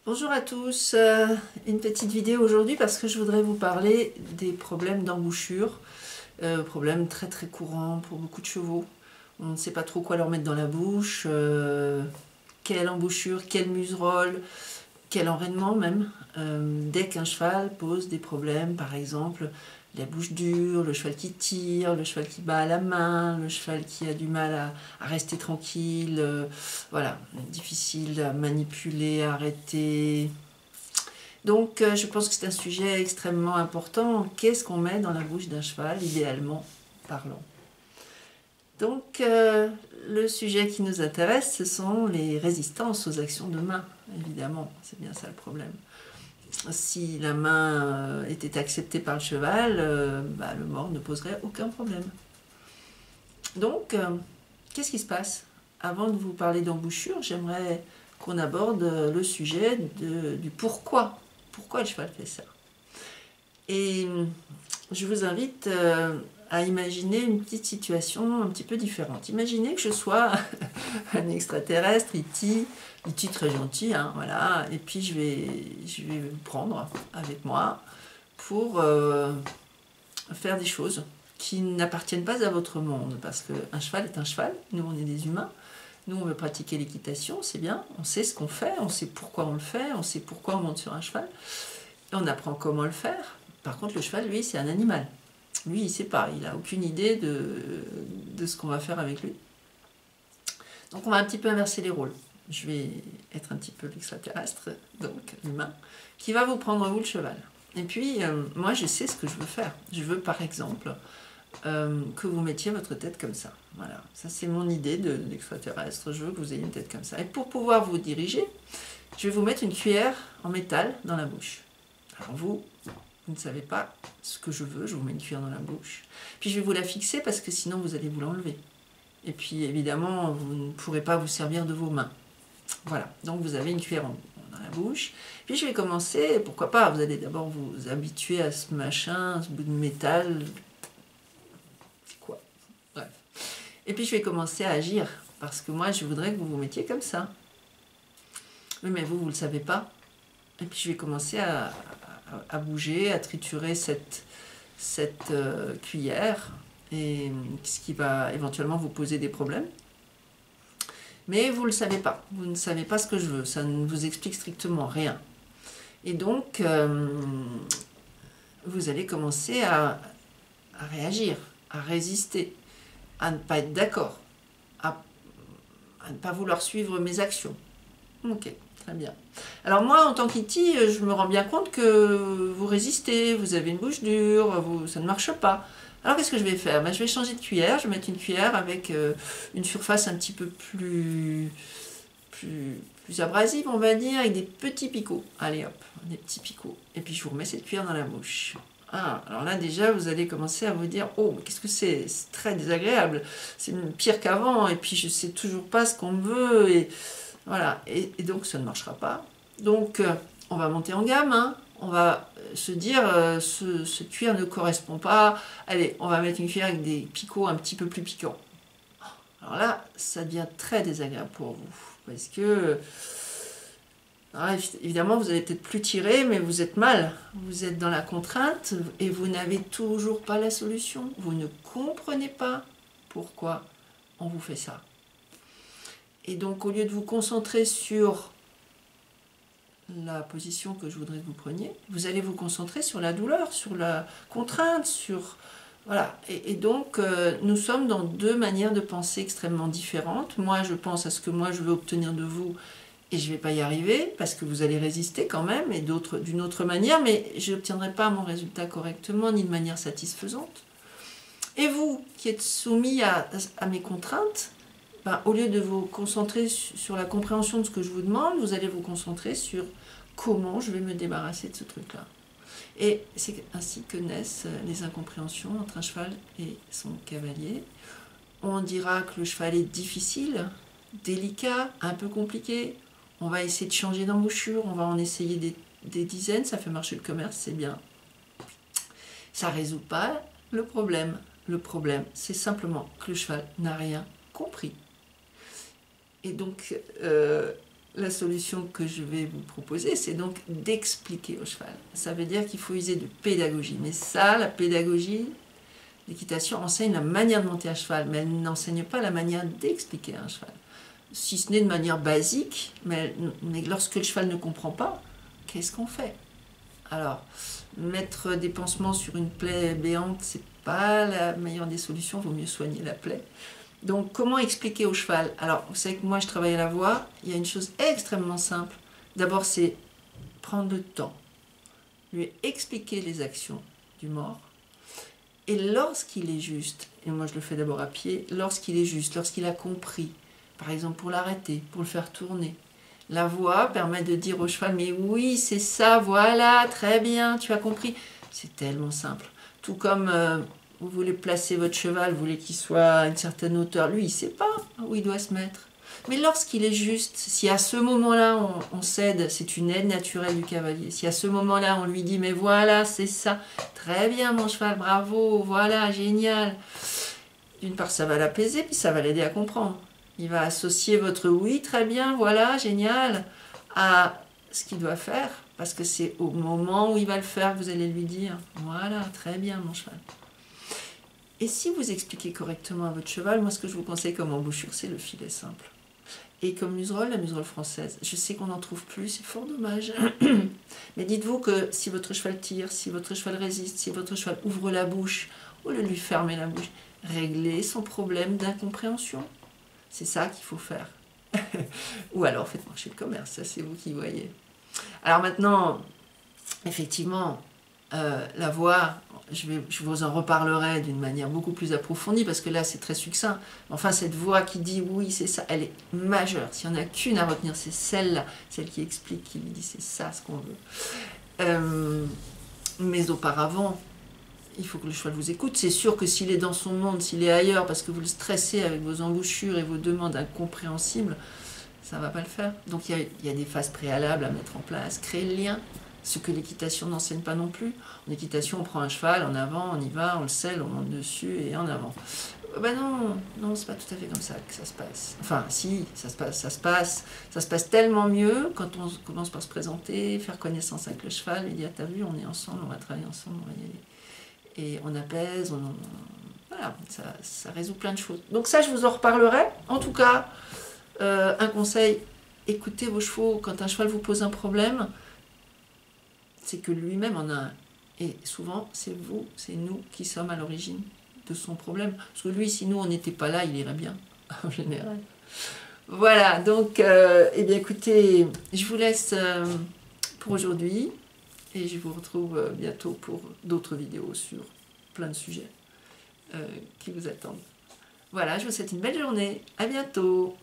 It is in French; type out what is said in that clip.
Bonjour à tous, une petite vidéo aujourd'hui parce que je voudrais vous parler des problèmes d'embouchure, problèmes très très courants pour beaucoup de chevaux. On ne sait pas trop quoi leur mettre dans la bouche, quelle embouchure, quelle muserolle, quel enraînement même. Dès qu'un cheval pose des problèmes, par exemple la bouche dure, le cheval qui tire, le cheval qui bat à la main, le cheval qui a du mal à rester tranquille, voilà, difficile à manipuler, à arrêter. Donc je pense que c'est un sujet extrêmement important. Qu'est-ce qu'on met dans la bouche d'un cheval, idéalement parlant? Donc le sujet qui nous intéresse, ce sont les résistances aux actions de main, évidemment, c'est bien ça le problème. Si la main était acceptée par le cheval, le mort ne poserait aucun problème. Donc, qu'est-ce qui se passe? Avant de vous parler d'embouchure, j'aimerais qu'on aborde le sujet du pourquoi. Pourquoi le cheval fait ça? Et je vous invite à imaginer une petite situation un petit peu différente. Imaginez que je sois un extraterrestre, E.T. très gentil, hein, voilà, et puis je vais vous prendre avec moi pour faire des choses qui n'appartiennent pas à votre monde, parce qu'un cheval est un cheval, nous on est des humains, nous on veut pratiquer l'équitation, c'est bien, on sait ce qu'on fait, on sait pourquoi on le fait, on sait pourquoi on monte sur un cheval, et on apprend comment le faire. Par contre le cheval, lui, c'est un animal. Lui, il ne sait pas, il n'a aucune idée de ce qu'on va faire avec lui. Donc on va un petit peu inverser les rôles. Je vais être un petit peu l'extraterrestre, donc l'humain, qui va vous prendre vous le cheval. Et puis, moi, je sais ce que je veux faire. Je veux, par exemple, que vous mettiez votre tête comme ça. Voilà, ça c'est mon idée d'extraterrestre. Je veux que vous ayez une tête comme ça. Et pour pouvoir vous diriger, je vais vous mettre une cuillère en métal dans la bouche. Alors vous ne savez pas ce que je veux, je vous mets une cuillère dans la bouche. Puis je vais vous la fixer parce que sinon vous allez vous l'enlever. Et puis évidemment, vous ne pourrez pas vous servir de vos mains. Voilà, donc vous avez une cuillère dans la bouche. Puis je vais commencer, pourquoi pas, vous allez d'abord vous habituer à ce machin, ce bout de métal. C'est quoi? Bref. Et puis je vais commencer à agir, parce que moi je voudrais que vous vous mettiez comme ça. Oui, mais vous ne le savez pas. Et puis je vais commencer à bouger, à triturer cette cuillère, et ce qui va éventuellement vous poser des problèmes. Mais vous ne le savez pas, vous ne savez pas ce que je veux, ça ne vous explique strictement rien. Et donc, vous allez commencer à réagir, à résister, à ne pas être d'accord, à ne pas vouloir suivre mes actions. Ok, très bien. Alors moi, en tant qu'E.T., je me rends bien compte que vous résistez, vous avez une bouche dure, ça ne marche pas. Alors qu'est-ce que je vais faire? Je vais changer de cuillère, je vais mettre une cuillère avec une surface un petit peu plus abrasive, on va dire, avec des petits picots. Allez hop, des petits picots. Et puis je vous remets cette cuillère dans la bouche. Ah, alors là déjà vous allez commencer à vous dire, oh mais qu'est-ce que c'est très désagréable, c'est pire qu'avant, et puis je sais toujours pas ce qu'on veut, et voilà, et donc ça ne marchera pas. Donc on va monter en gamme, hein. On va se dire, ce cuir ne correspond pas, allez, on va mettre une cuillère avec des picots un petit peu plus piquants. Alors là, ça devient très désagréable pour vous, parce que, alors évidemment, vous allez peut-être plus tirer, mais vous êtes mal, vous êtes dans la contrainte, et vous n'avez toujours pas la solution, vous ne comprenez pas pourquoi on vous fait ça. Et donc, au lieu de vous concentrer sur la position que je voudrais que vous preniez, vous allez vous concentrer sur la douleur, sur la contrainte, sur... Voilà. Et donc, nous sommes dans deux manières de penser extrêmement différentes. Moi, je pense à ce que moi, je veux obtenir de vous, et je ne vais pas y arriver, parce que vous allez résister quand même, et d'autres d'une autre manière, mais je n'obtiendrai pas mon résultat correctement, ni de manière satisfaisante. Et vous, qui êtes soumis à mes contraintes, au lieu de vous concentrer sur la compréhension de ce que je vous demande, vous allez vous concentrer sur comment je vais me débarrasser de ce truc-là. Et c'est ainsi que naissent les incompréhensions entre un cheval et son cavalier. On dira que le cheval est difficile, délicat, un peu compliqué. On va essayer de changer d'embouchure, on va en essayer des dizaines, ça fait marcher le commerce, c'est bien. Ça ne résout pas le problème. Le problème, c'est simplement que le cheval n'a rien compris. Et donc, la solution que je vais vous proposer, c'est donc d'expliquer au cheval. Ça veut dire qu'il faut user de pédagogie. Mais ça, la pédagogie, l'équitation enseigne la manière de monter à cheval, mais elle n'enseigne pas la manière d'expliquer à un cheval. Si ce n'est de manière basique, mais lorsque le cheval ne comprend pas, qu'est-ce qu'on fait? Alors, mettre des pansements sur une plaie béante, c'est pas la meilleure des solutions, il vaut mieux soigner la plaie. Donc, comment expliquer au cheval? Alors, vous savez que moi, je travaille à la voix, il y a une chose extrêmement simple. D'abord, c'est prendre le temps, lui expliquer les actions du mort, et lorsqu'il est juste, et moi je le fais d'abord à pied, lorsqu'il est juste, lorsqu'il a compris, par exemple pour l'arrêter, pour le faire tourner, la voix permet de dire au cheval, mais oui, c'est ça, voilà, très bien, tu as compris. C'est tellement simple. Tout comme vous voulez placer votre cheval, vous voulez qu'il soit à une certaine hauteur, lui, il ne sait pas où il doit se mettre. Mais lorsqu'il est juste, si à ce moment-là, on cède, c'est une aide naturelle du cavalier. Si à ce moment-là, on lui dit, mais voilà, c'est ça, très bien mon cheval, bravo, voilà, génial. D'une part, ça va l'apaiser, puis ça va l'aider à comprendre. Il va associer votre oui, très bien, voilà, génial, à ce qu'il doit faire, parce que c'est au moment où il va le faire que vous allez lui dire, voilà, très bien mon cheval. Et si vous expliquez correctement à votre cheval, moi ce que je vous conseille comme embouchure, c'est le filet simple. Et comme muserolle, la muserolle française, je sais qu'on n'en trouve plus, c'est fort dommage. Mais dites-vous que si votre cheval tire, si votre cheval résiste, si votre cheval ouvre la bouche, au lieu de lui fermer la bouche, réglez son problème d'incompréhension. C'est ça qu'il faut faire. Ou alors faites marcher le commerce, ça c'est vous qui voyez. Alors maintenant, effectivement, la voix, je vous en reparlerai d'une manière beaucoup plus approfondie, parce que là c'est très succinct. Enfin, cette voix qui dit oui, c'est ça, elle est majeure. S'il n'y en a qu'une à retenir, c'est celle-là, celle qui explique, qui lui dit c'est ça ce qu'on veut. Mais auparavant, il faut que le cheval vous écoute. C'est sûr que s'il est dans son monde, s'il est ailleurs, parce que vous le stressez avec vos embouchures et vos demandes incompréhensibles, ça ne va pas le faire. Donc il y a des phases préalables à mettre en place. Créer le lien, ce que l'équitation n'enseigne pas non plus. En équitation, on prend un cheval, en avant, on y va, on le selle, on monte dessus et en avant. Ben non, c'est pas tout à fait comme ça que ça se passe. Enfin, si, ça se passe tellement mieux quand on commence par se présenter, faire connaissance avec le cheval, et dire, t'as vu, on est ensemble, on va travailler ensemble, on va y aller. Et on apaise, voilà, ça résout plein de choses. Donc ça, je vous en reparlerai. En tout cas, un conseil, écoutez vos chevaux. Quand un cheval vous pose un problème, c'est que lui-même en a un. Et souvent, c'est vous, c'est nous qui sommes à l'origine de son problème. Parce que lui, si nous, on n'était pas là, il irait bien, en général. Voilà, donc, eh bien écoutez, je vous laisse pour aujourd'hui. Et je vous retrouve bientôt pour d'autres vidéos sur plein de sujets qui vous attendent. Voilà, je vous souhaite une belle journée. À bientôt.